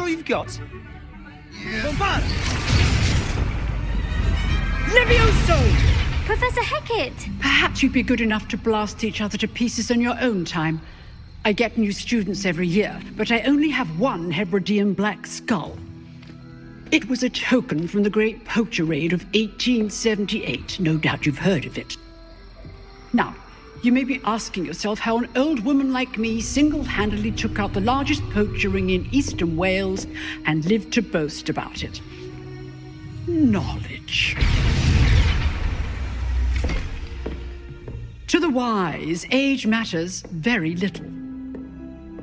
all you've got? Bombard! Levioso! Professor Hecat! Perhaps you'd be good enough to blast each other to pieces in your own time. I get new students every year, but I only have one Hebridean black skull. It was a token from the Great Poacher Raid of 1878. No doubt you've heard of it. Now, you may be asking yourself how an old woman like me single-handedly took out the largest poacher ring in eastern Wales and lived to boast about it. Knowledge. To the wise, age matters very little.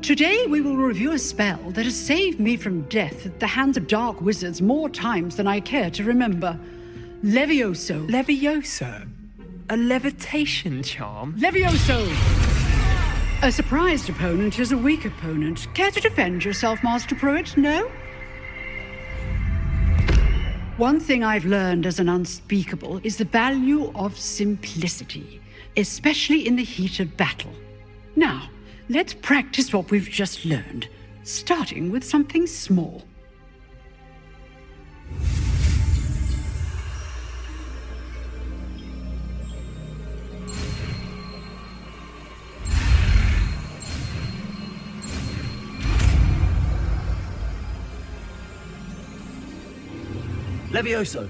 Today we will review a spell that has saved me from death at the hands of dark wizards more times than I care to remember. Levioso. Levioso? A levitation charm? Levioso! A surprised opponent is a weak opponent. Care to defend yourself, Master Pruitt? No? One thing I've learned as an unspeakable is the value of simplicity, especially in the heat of battle. Now, let's practice what we've just learned, starting with something small. Levioso!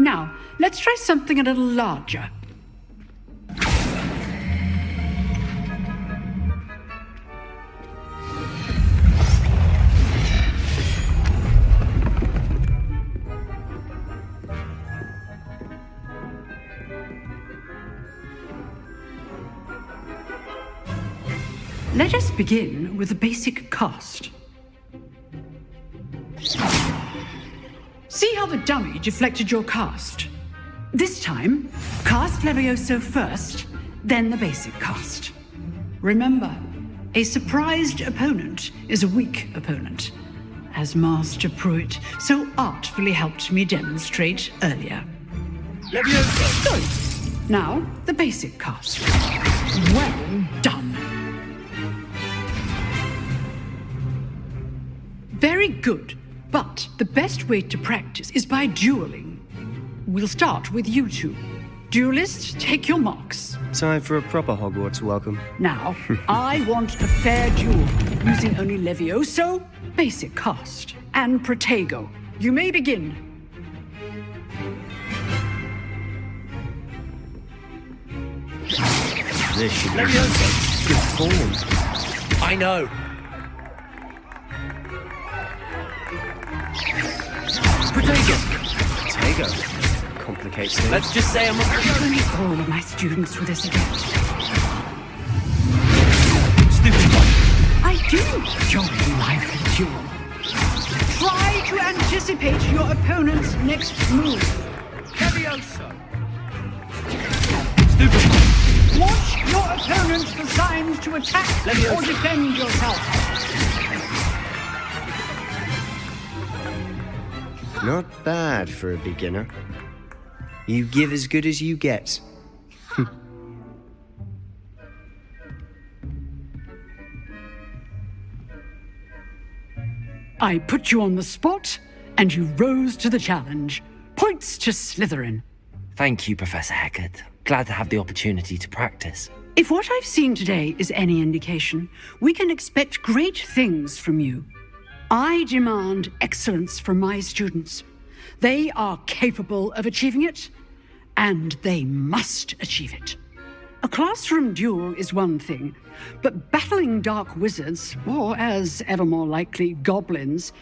Now, let's try something a little larger. Let us begin with the basic cast. See how the dummy deflected your cast? This time, cast Levioso first, then the basic cast. Remember, a surprised opponent is a weak opponent, as Master Pruitt so artfully helped me demonstrate earlier. Levioso! Good. Now, the basic cast. Well done. Very good, but the best way to practice is by dueling. We'll start with you two. Duelists, take your marks. Time for a proper Hogwarts welcome. Now, I want a fair duel, using only Levioso, basic cast, and Protego. You may begin. This should be Levioso! good form. I know! Protego. Complicates things. Let's just say I'm Only all of my students with this adept. stupid one. I do enjoy a lively duel. Try to anticipate your opponent's next move. Levioso! Stupid one. Watch your opponent for signs to attack Levioso. or defend yourself. Not bad for a beginner. You give as good as you get. I put you on the spot, and you rose to the challenge. Points to Slytherin. Thank you, Professor Hecat. Glad to have the opportunity to practice. If what I've seen today is any indication, we can expect great things from you. I demand excellence from my students. They are capable of achieving it, and they must achieve it. A classroom duel is one thing, but battling dark wizards, or as ever more likely, goblins,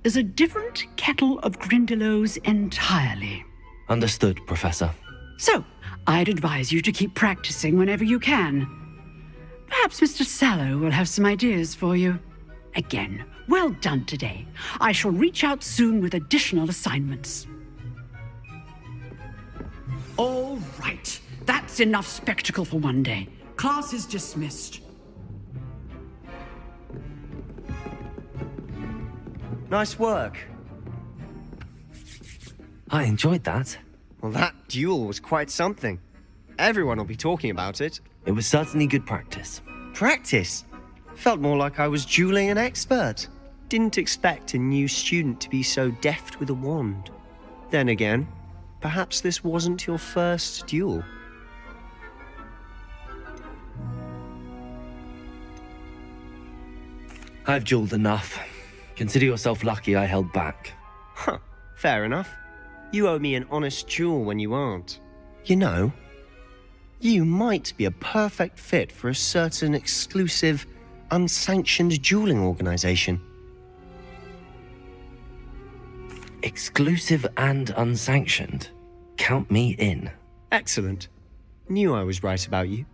is a different kettle of Grindylows entirely. Understood, Professor. So, I'd advise you to keep practicing whenever you can. Perhaps Mr. Sallow will have some ideas for you. Again, well done today. I shall reach out soon with additional assignments. All right. That's enough spectacle for one day. Class is dismissed. Nice work. I enjoyed that. Well, that duel was quite something. Everyone will be talking about it. It was certainly good practice. Practice? Felt more like I was dueling an expert. Didn't expect a new student to be so deft with a wand. Then again, perhaps this wasn't your first duel. I've dueled enough. Consider yourself lucky I held back. Huh, fair enough. You owe me an honest duel when you aren't. You know, you might be a perfect fit for a certain exclusive, unsanctioned dueling organization. Exclusive and unsanctioned. Count me in. Excellent. Knew I was right about you.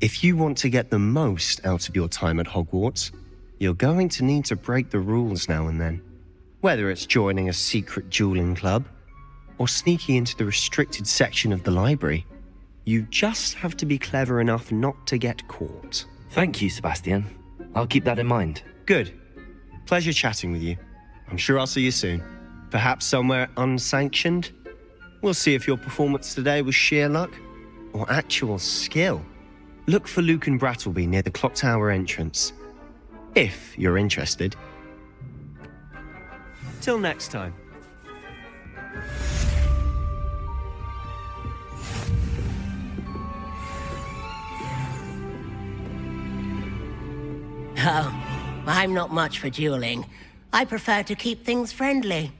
If you want to get the most out of your time at Hogwarts, you're going to need to break the rules now and then. Whether it's joining a secret dueling club, or sneaking into the restricted section of the library, you just have to be clever enough not to get caught. Thank you, Sebastian. I'll keep that in mind. Good. Pleasure chatting with you. I'm sure I'll see you soon. Perhaps somewhere unsanctioned? We'll see if your performance today was sheer luck or actual skill. Look for Luke and Brattleby near the clock tower entrance, if you're interested. Till next time. Oh, I'm not much for dueling. I prefer to keep things friendly.